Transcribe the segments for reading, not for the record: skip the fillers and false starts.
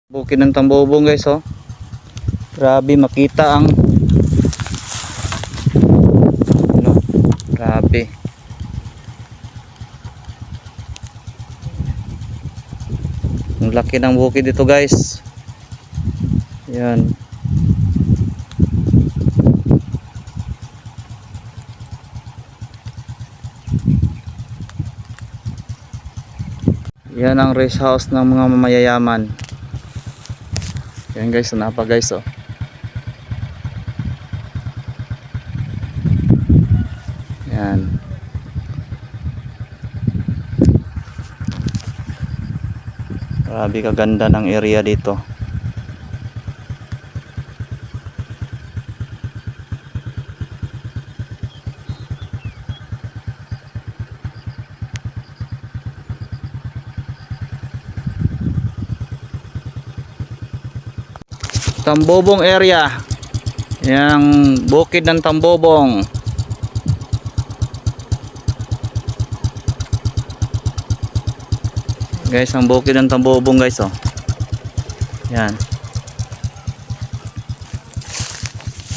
Bukid ng Tambobong guys, oh. Grabe makita ang ano, grabe. Ang laki ng bukid dito guys. Yan. Yan ang rest house ng mga mayayaman. Yan guys, napa guys, oh. Yan. Grabe kaganda ng area dito. Tambobong area. Yang bukid ng Tambobong. Guys, ang bukid ng Tambobong guys, oh. Yan.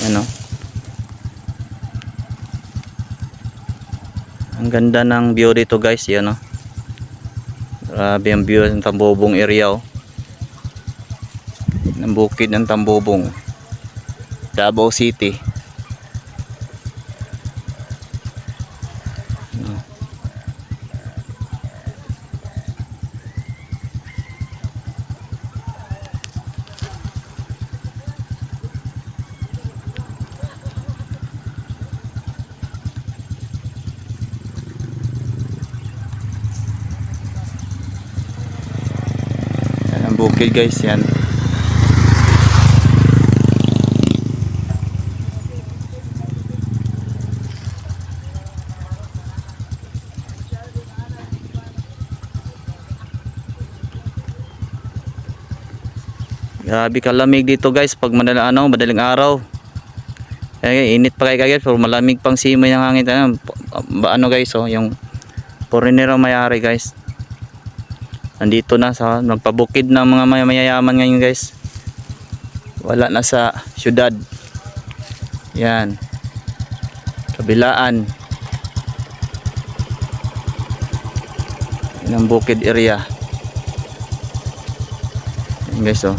Yan, oh. Ang ganda ng view dito guys, yan, oh. Grabe ang view ng Tambobong area, oh. Ng bukid ng Tambobong, Davao City. Yan ang bukid guys, yan. Grabe kalamig dito guys pag madaling araw. Init pa kayo guys, pero malamig pang simoy ng hangin. Ano guys, oh, yung foreigner ang mayari guys. Nandito na sa nagpabukid ng mga mayayaman ngayon guys. Wala na sa syudad. Yan. Kabilaan. Yan ang bukid area. Yan guys, oh.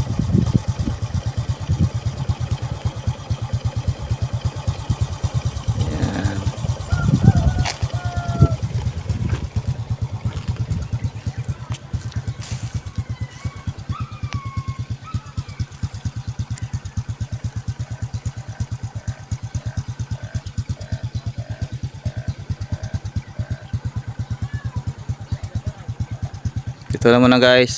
Ito lang muna guys.